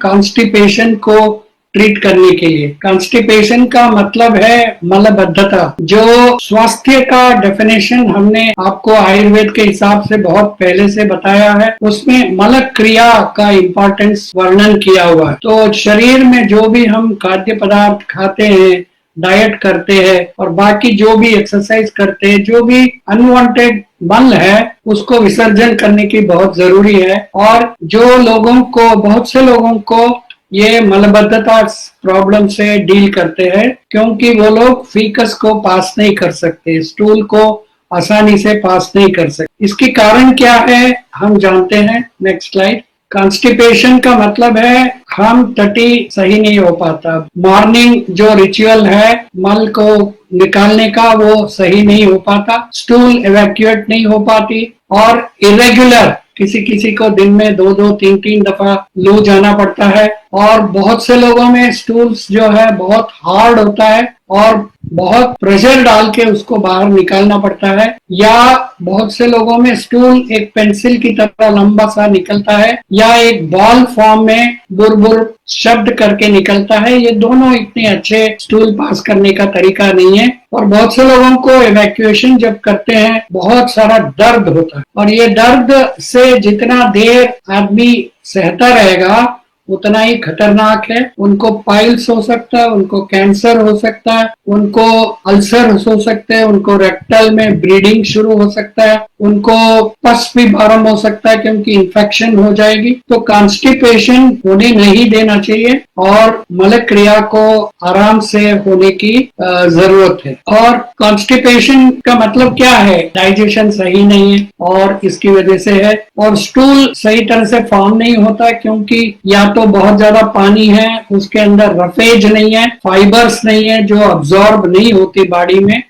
Constipation को treat करने के लिए। कॉन्स्टिपेशन का मतलब है मलबद्धता। जो स्वास्थ्य का डेफिनेशन हमने आपको आयुर्वेद के हिसाब से बहुत पहले से बताया है, उसमें मल क्रिया का इम्पोर्टेंस वर्णन किया हुआ है। तो शरीर में जो भी हम खाद्य पदार्थ खाते हैं, डाइट करते हैं और बाकी जो भी एक्सरसाइज करते हैं, जो भी अनवांटेड मल है उसको विसर्जन करने की बहुत जरूरी है। और जो लोगों को, बहुत से लोगों को ये मलबद्धता प्रॉब्लम से डील करते हैं, क्योंकि वो लोग फीकस को पास नहीं कर सकते, स्टूल को आसानी से पास नहीं कर सकते। इसकी कारण क्या है हम जानते हैं। Next slide. कॉन्स्टिपेशन का मतलब है हम टटी सही नहीं हो पाता। मॉर्निंग जो रिचुअल है मल को निकालने का वो सही नहीं हो पाता, स्टूल इवैक्यूएट नहीं हो पाती, और इरेगुलर किसी किसी को दिन में 2-2, 3-3 दफा लू जाना पड़ता है। और बहुत से लोगों में स्टूल्स जो है बहुत हार्ड होता है और बहुत प्रेशर डाल के उसको बाहर निकालना पड़ता है, या बहुत से लोगों में स्टूल एक पेंसिल की तरह लंबा सा निकलता है, या एक बॉल फॉर्म में बुर शब्द करके निकलता है। ये दोनों इतने अच्छे स्टूल पास करने का तरीका नहीं है। और बहुत से लोगों को इवैक्यूएशन जब करते हैं बहुत सारा दर्द होता है, और ये दर्द से जितना देर आदमी सहता रहेगा उतना ही खतरनाक है। उनको पाइल्स हो सकता है, उनको कैंसर हो सकता है, उनको अल्सर हो सकते हैं, उनको रेक्टल में ब्लीडिंग शुरू हो सकता है, उनको पस भी बारम हो सकता है क्योंकि इन्फेक्शन हो जाएगी। तो कॉन्स्टिपेशन होने नहीं देना चाहिए और मल क्रिया को आराम से होने की जरूरत है। और कॉन्स्टिपेशन का मतलब क्या है? डाइजेशन सही नहीं है और इसकी वजह से है, और स्टूल सही तरह से फॉर्म नहीं होता क्योंकि या तो बहुत ज्यादा पानी है, उसके अंदर रफेज नहीं है, फाइबर्स नहीं है जो अब्सॉर्ब नहीं होती बॉडी में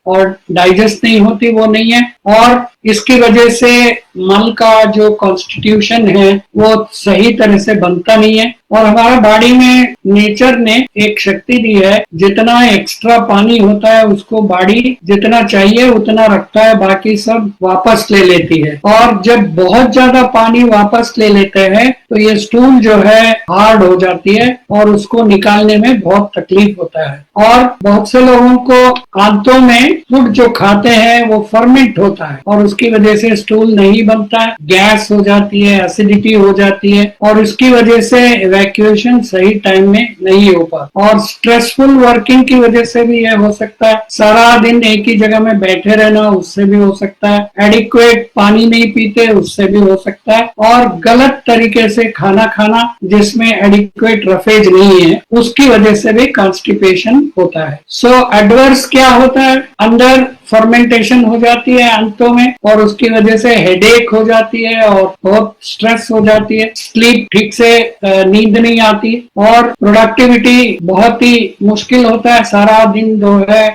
और डाइजेस्ट नहीं होती, वो नहीं है। और इसकी वजह से मल का जो कॉन्स्टिट्यूशन है वो सही तरह से बनता नहीं है। और हमारा बॉडी में नेचर ने एक शक्ति दी है, जितना एक्स्ट्रा पानी होता है उसको बॉडी जितना चाहिए उतना रखता है, बाकी सब वापस ले लेती है। और जब बहुत ज्यादा पानी वापस ले लेते हैं तो ये स्टूल जो है हार्ड हो जाती है और उसको निकालने में बहुत तकलीफ होता है। और बहुत से लोगों को आंतों में फूड जो खाते हैं वो फर्मेंट होता है और उसकी वजह से स्टूल नहीं बनता है, गैस हो जाती है, एसिडिटी हो जाती है, और इसकी वजह से इवैक्यूएशन सही टाइम में नहीं हो पाता। और स्ट्रेसफुल वर्किंग की वजह से भी यह हो सकता है, सारा दिन एक ही जगह में बैठे रहना उससे भी हो सकता है, एडिक्वेट पानी नहीं पीते उससे भी हो सकता है, और गलत तरीके से खाना खाना जिसमें एडिक्वेट रफेज नहीं है उसकी वजह से भी कॉन्स्टिपेशन होता है। सो एडवर्स क्या होता है? अंदर फर्मेंटेशन हो जाती है अंतों में और उसकी वजह से हेडेक हो जाती है और बहुत स्ट्रेस हो जाती है, स्लीप ठीक से नींद नहीं आती और प्रोडक्टिविटी बहुत ही मुश्किल होता है। सारा दिन जो है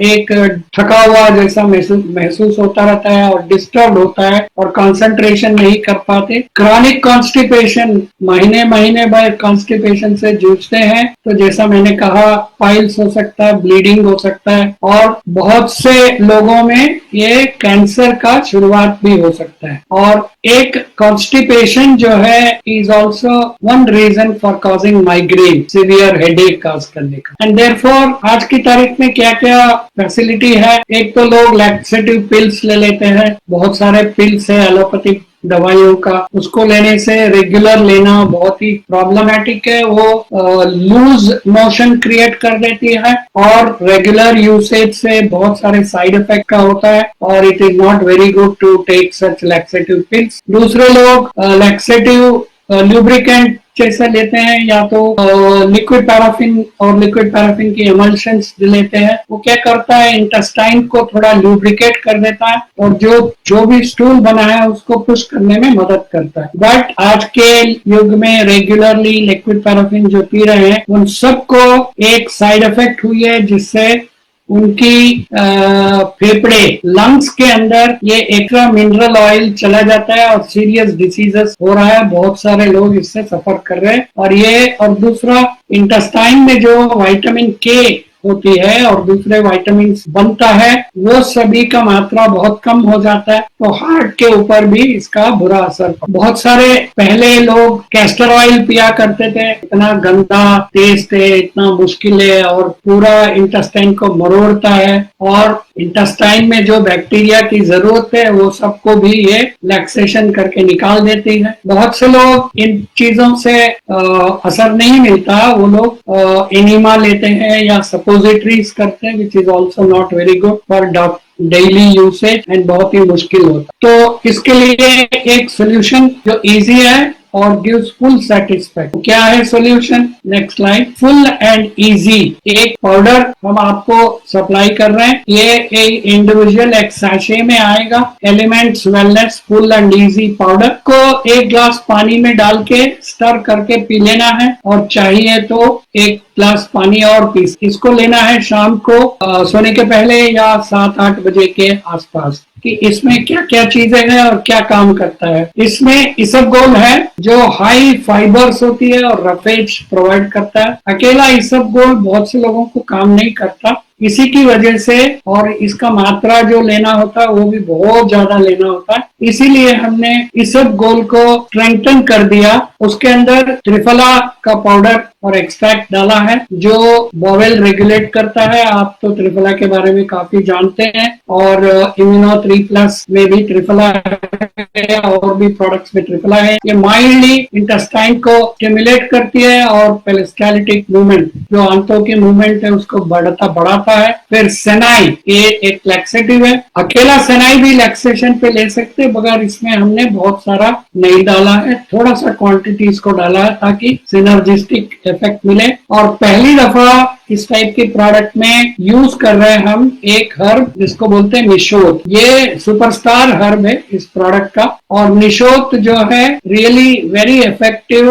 एक थका हुआ जैसा महसूस होता रहता है और डिस्टर्ब होता है और कंसंट्रेशन नहीं कर पाते। क्रॉनिक कॉन्स्टिपेशन, महीने महीने भर कॉन्स्टिपेशन से जूझते हैं तो जैसा मैंने कहा पाइल्स हो सकता है, ब्लीडिंग हो सकता है, और बहुत से लोगों में ये कैंसर का शुरुआत भी हो सकता है। और एक कॉन्स्टिपेशन जो है is also one reason for causing migraine, severe headache cause करने का। एंड देयरफॉर आज की तारीख में क्या क्या फैसिलिटी है? एक तो लोग लैक्सेटिव पिल्स ले लेते हैं, बहुत सारे पिल्स है एलोपैथिक दवाइयों का, उसको लेने से रेगुलर लेना बहुत ही प्रॉब्लमेटिक है। वो लूज मोशन क्रिएट कर देती है और रेगुलर यूसेज से बहुत सारे साइड इफेक्ट का होता है और it is not very good to take such laxative pills. दूसरे लोग लैक्सेटिव लुब्रिकेंट जैसा लेते हैं या तो लिक्विड पैराफिन और लिक्विड पैराफिन की एमल्शंस लेते हैं। वो क्या करता है? इंटेस्टाइन को थोड़ा लुब्रिकेट कर देता है और जो भी स्टूल बना है उसको पुश करने में मदद करता है। बट आज के युग में रेगुलरली लिक्विड पैराफिन जो पी रहे हैं उन सबको एक साइड इफेक्ट हुई है जिससे उनकी फेफड़े, लंग्स के अंदर ये एक्स्ट्रा मिनरल ऑयल चला जाता है और सीरियस डिसीजेस हो रहा है। बहुत सारे लोग इससे सफर कर रहे हैं। और दूसरा इंटेस्टाइन में जो विटामिन के होती है और दूसरे विटामिन बनता है, वो सभी का मात्रा बहुत कम हो जाता है, तो हार्ट के ऊपर भी इसका बुरा असर। बहुत सारे पहले लोग कैस्टर ऑयल पिया करते थे, इतना गंदा टेस्ट है, इतना मुश्किल है और पूरा इंटेस्टाइन को मरोड़ता है और इंटेस्टाइन में जो बैक्टीरिया की जरूरत है वो सबको भी ये लैक्सेशन करके निकाल देती है। बहुत से लोग इन चीजों से असर नहीं मिलता, वो लोग एनिमा लेते हैं या सपोजिटरीज करते हैं, which is also not very good for daily usage and बहुत ही मुश्किल होता है। तो इसके लिए एक सोल्यूशन जो इजी है और गिव्स फुल सेटिस्फैक्शन। क्या है solution? Next slide. Full and easy एक पाउडर हम आपको सप्लाई कर रहे हैं, ये एक इंडिविजुअल एक सैशे में आएगा। Elements wellness full and easy powder को 1 ग्लास पानी में डाल के स्टर करके पी लेना है और चाहिए तो 1 ग्लास पानी और पी। इसको लेना है शाम को सोने के पहले या 7-8 बजे के आसपास। कि इसमें क्या क्या चीजें हैं और क्या काम करता है। इसमें इसबगोल है जो हाई फाइबर्स होती है और रफेज प्रोवाइड करता है। अकेला इसबगोल बहुत से लोगों को काम नहीं करता, इसी की वजह से, और इसका मात्रा जो लेना होता है वो भी बहुत ज्यादा लेना होता है, इसीलिए हमने इसबगोल को स्ट्रेंथन कर दिया। उसके अंदर त्रिफला का पाउडर और एक्सट्रैक्ट डाला है जो बॉवेल रेगुलेट करता है। आप तो त्रिफला के बारे में काफी जानते हैं और इम्यूनो 3+ में भी त्रिफला है और भी प्रोडक्ट्स में त्रिफला है। ये माइल्डली इंटेस्टाइन को स्टिमुलेट करती है और पेरिस्टाल्टिक मूवमेंट, जो आंतों की मूवमेंट है, उसको बढ़ाता है। फिर सेनाई, ये एक लैक्सेटिव है। अकेला सेनाई भी लैक्सेशन पे ले सकते, मगर इसमें हमने बहुत सारा नहीं डाला है, थोड़ा सा क्वांटिटी इसको डाला है ताकि सिनर्जिस्टिक इफेक्ट मिले। और पहली दफा इस टाइप के प्रोडक्ट में यूज कर रहे हैं हम एक हर्ब जिसको बोलते हैं निशोत। ये सुपरस्टार हर्ब है इस प्रोडक्ट का, और निशोत जो है really very effective,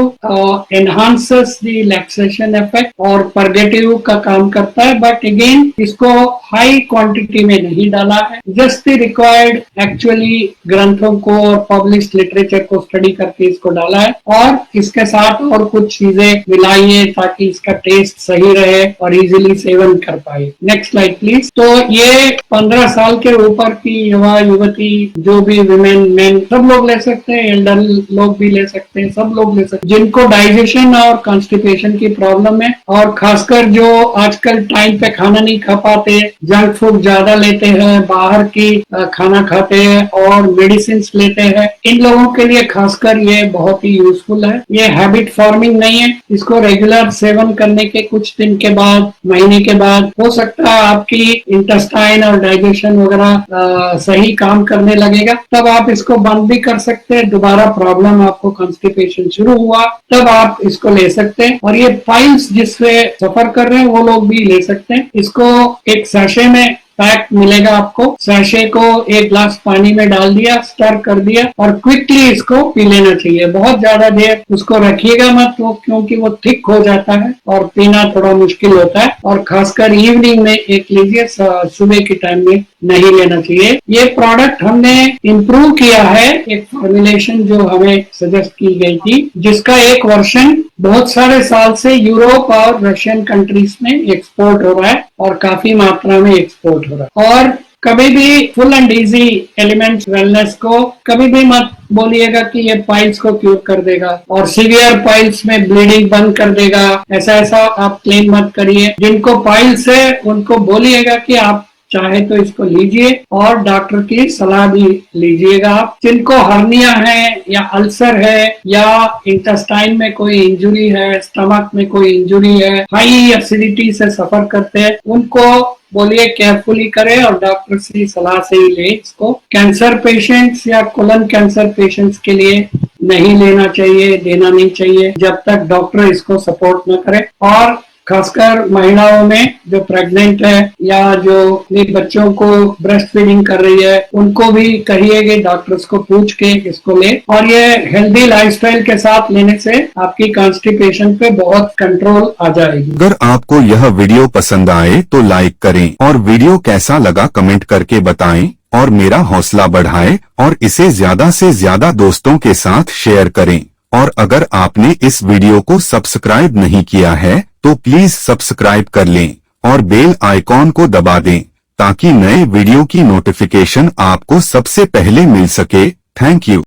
enhances the relaxation effect और परगेटिव का काम करता है। बट अगेन इसको हाई क्वांटिटी में नहीं डाला है, जस्ट द रिक्वायर्ड एक्चुअली ग्रंथों को और पब्लिश लिटरेचर को स्टडी करके इसको डाला है और इसके साथ और कुछ चीजें मिलाई है ताकि इसका टेस्ट सही रहे और इजीली सेवन कर पाए। Next slide please. तो ये 15 साल के ऊपर की युवा युवती, जो भी विमेन मैन, सब लोग ले सकते हैं, एल्डर लोग भी ले सकते हैं, सब लोग ले सकते हैं जिनको डाइजेशन और कॉन्स्टिपेशन की प्रॉब्लम है, और खासकर जो आजकल टाइम पे खाना नहीं खा पाते, जंक फूड ज्यादा लेते हैं, बाहर की खाना खाते हैं और मेडिसिन लेते हैं, इन लोगों के लिए खासकर ये बहुत ही यूजफुल है। ये हैबिट फॉर्मिंग नहीं है, इसको रेगुलर सेवन करने के कुछ दिन के बाद, महीने के बाद हो सकता है आपकी इंटेस्टाइन और डाइजेशन वगैरह सही काम करने लगेगा, तब आप इसको बंद भी कर सकते हैं। दोबारा प्रॉब्लम आपको कॉन्स्टिपेशन शुरू हुआ तब आप इसको ले सकते हैं। और ये पाइल्स जिससे सफर कर रहे हैं वो लोग भी ले सकते हैं। इसको एक सैशे में पैक मिलेगा आपको, सैशे को 1 ग्लास पानी में डाल दिया, स्टर कर दिया और क्विकली इसको पी लेना चाहिए। बहुत ज्यादा देर उसको रखिएगा मत, वो क्योंकि वो थिक हो जाता है और पीना थोड़ा मुश्किल होता है, और खासकर इवनिंग में एक लीजिए, सुबह के टाइम में नहीं लेना चाहिए। ये प्रोडक्ट हमने इम्प्रूव किया है, एक फॉर्मुलेशन जो हमें सजेस्ट की गई थी, जिसका एक वर्जन बहुत सारे साल से यूरोप और रशियन कंट्रीज में एक्सपोर्ट हो रहा है और काफी मात्रा में एक्सपोर्ट हो रहा है। और कभी भी full and easy elements wellness को कभी भी मत बोलिएगा कि ये पाइल्स को क्योर कर देगा और सीवियर पाइल्स में ब्लीडिंग बंद कर देगा, ऐसा आप क्लेम मत करिए। जिनको पाइल्स है उनको बोलिएगा कि आप चाहे तो इसको लीजिए और डॉक्टर की सलाह भी लीजिएगा। आप जिनको हर्निया है या अल्सर है या इंटेस्टाइन में कोई इंजुरी है, स्टमक में कोई इंजुरी है, हाई एसिडिटी से सफर करते हैं, उनको बोलिए केयरफुली करें और डॉक्टर की सलाह से ही ले इसको। कैंसर पेशेंट्स या कोलन कैंसर पेशेंट्स के लिए नहीं लेना चाहिए, देना नहीं चाहिए जब तक डॉक्टर इसको सपोर्ट न करे। और खासकर महिलाओं में जो प्रेग्नेंट है या जो अपने बच्चों को ब्रेस्ट फीडिंग कर रही है, उनको भी कहिएगा डॉक्टर्स को पूछ के इसको ले। और ये हेल्दी लाइफस्टाइल के साथ लेने से आपकी कॉन्स्टिपेशन पे बहुत कंट्रोल आ जाएगी। अगर आपको यह वीडियो पसंद आए तो लाइक करें और वीडियो कैसा लगा कमेंट करके बताएं और मेरा हौसला बढ़ाएं और इसे ज्यादा से ज्यादा दोस्तों के साथ शेयर करें। और अगर आपने इस वीडियो को सब्सक्राइब नहीं किया है तो प्लीज सब्सक्राइब कर लें और बेल आइकॉन को दबा दें ताकि नए वीडियो की नोटिफिकेशन आपको सबसे पहले मिल सके। Thank you.